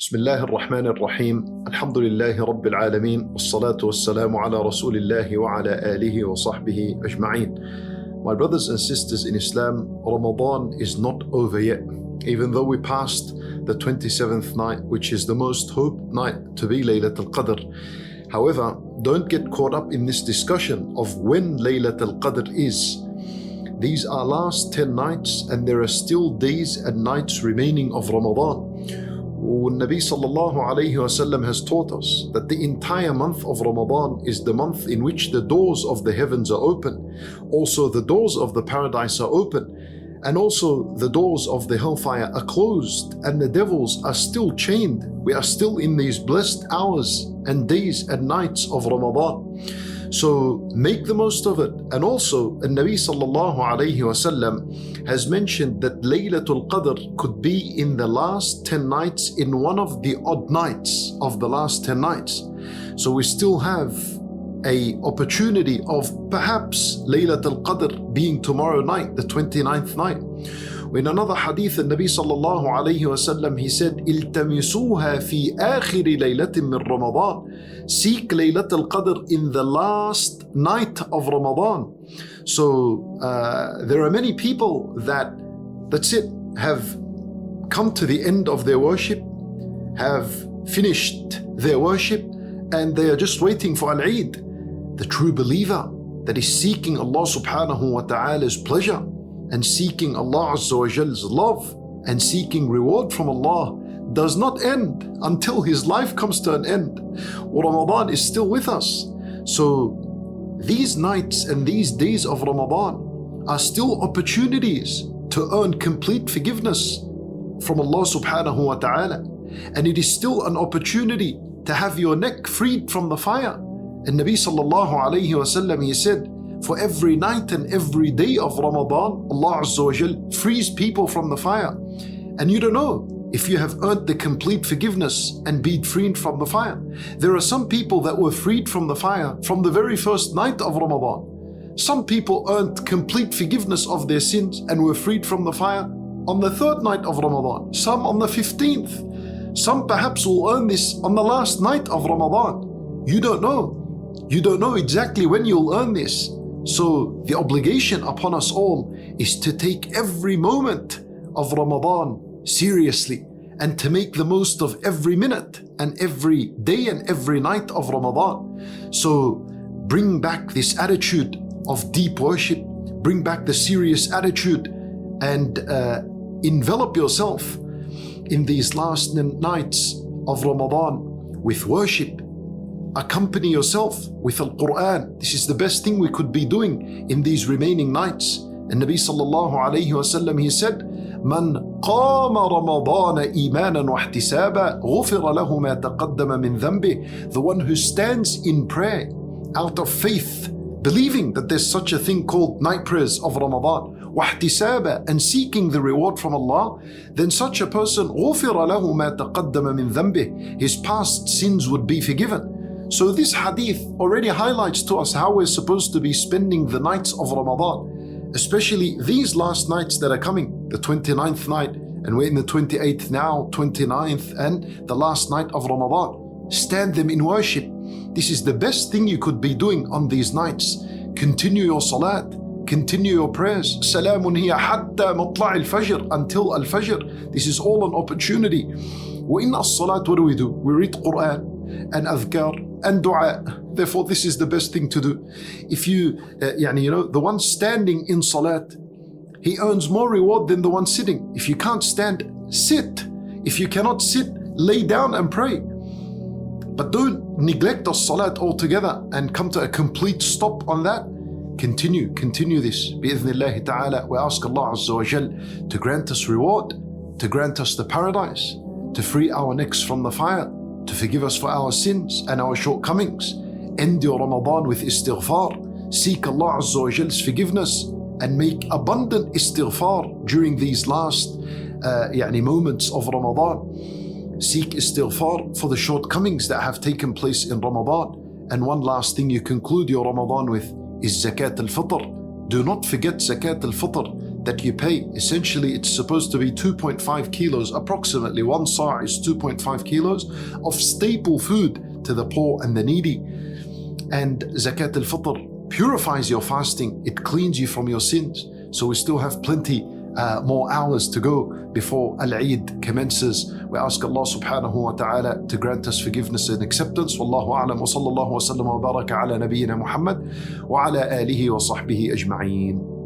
بسم الله الرحمن الرحيم الحمد لله رب العالمين والصلاة والسلام على رسول الله وعلى آله وصحبه أجمعين. My brothers and sisters in Islam, Ramadan is not over yet. Even though we passed the 27th night, which is the most hoped night to be Laylatul Qadr. However, don't get caught up in this discussion of when Laylatul Qadr is. These are last 10 nights and there are still days and nights remaining of Ramadan. Nabi sallallahu alayhi wasallam has taught us that the entire month of Ramadan is the month in which the doors of the heavens are open. Also the doors of the paradise are open. And also the doors of the hellfire are closed and the devils are still chained. We are still in these blessed hours and days and nights of Ramadan. So make the most of it. And also Nabi sallallahu alayhi wasallam has mentioned that Laylatul Qadr could be in the last 10 nights in one of the odd nights of the last 10 nights. So we still have a opportunity of perhaps Laylatul Qadr being tomorrow night, the 29th night. In another hadith, the Nabi sallallahu alayhi wasallam, he said, "Iltamisuha fi akhiri laylatin min Ramadan." Seek Laylatul Qadr in the last night of Ramadan. So there are many people that's it, have come to the end of their worship, have finished their worship, and they are just waiting for Al-Eid. The true believer that is seeking Allah subhanahu wa ta'ala's pleasure and seeking Allah Azza wa Jal's love and seeking reward from Allah does not end until his life comes to an end. Ramadan is still with us. So these nights and these days of Ramadan are still opportunities to earn complete forgiveness from Allah subhanahu wa ta'ala. And it is still an opportunity to have your neck freed from the fire. And Nabi sallallahu alayhi wa sallam, he said, for every night and every day of Ramadan, Allah Azza wa Jal frees people from the fire. And you don't know if you have earned the complete forgiveness and been freed from the fire. There are some people that were freed from the fire from the very first night of Ramadan. Some people earned complete forgiveness of their sins and were freed from the fire on the third night of Ramadan. Some on the 15th. Some perhaps will earn this on the last night of Ramadan. You don't know. You don't know exactly when you'll earn this. So the obligation upon us all is to take every moment of Ramadan seriously and to make the most of every minute and every day and every night of Ramadan. So bring back this attitude of deep worship, bring back the serious attitude, and envelop yourself in these last nights of Ramadan with worship. Accompany yourself with Al-Quran. This is the best thing we could be doing in these remaining nights. And Nabi sallallahu alayhi wa sallam, he said, "Man qama Ramadana imanan wa ihtisaba, ghufira lahu ma taqaddama min dhanbih." The one who stands in prayer out of faith, believing that there's such a thing called night prayers of Ramadan, wa ihtisaba, and seeking the reward from Allah, then such a person, ghufira lahu ma taqaddama min dhanbih, his past sins would be forgiven. So this hadith already highlights to us how we're supposed to be spending the nights of Ramadan, especially these last nights that are coming, the 29th night, and we're in the 28th now, 29th, and the last night of Ramadan. Stand them in worship. This is the best thing you could be doing on these nights. Continue your salat, continue your prayers. Salamun hiya hatta matla' al-fajr, until al-fajr. This is all an opportunity. وَإِنَّ الصَّلَاةِ, what do? We read Quran and adhkar and dua. Therefore this is the best thing to do. If you the one standing in salat, he earns more reward than the one sitting. If you can't stand, sit. If you cannot sit, lay down and pray. But don't neglect the salat altogether and come to a complete stop on that. Continue this. Bi-idhnillahi ta'ala, we ask Allah Azza wa Jal to grant us reward, to grant us the paradise, to free our necks from the fire, to forgive us for our sins and our shortcomings. End your Ramadan with istighfar. Seek Allah Azza wa Jal's forgiveness and make abundant istighfar during these last moments of Ramadan. Seek istighfar for the shortcomings that have taken place in Ramadan. And one last thing you conclude your Ramadan with is Zakat al-Fitr. Do not forget Zakat al-Fitr. that you pay. Essentially, it's supposed to be 2.5 kilos, approximately 1 sa' is 2.5 kilos of staple food to the poor and the needy. And Zakat al-Fitr purifies your fasting, it cleans you from your sins. So we still have plenty more hours to go before Al-Eid commences. We ask Allah subhanahu wa ta'ala to grant us forgiveness and acceptance. Wallahu a'lam wa sallallahu wa sallam wa baraka ala nabiyyina Muhammad wa ala alihi wa sahbihi ajma'een.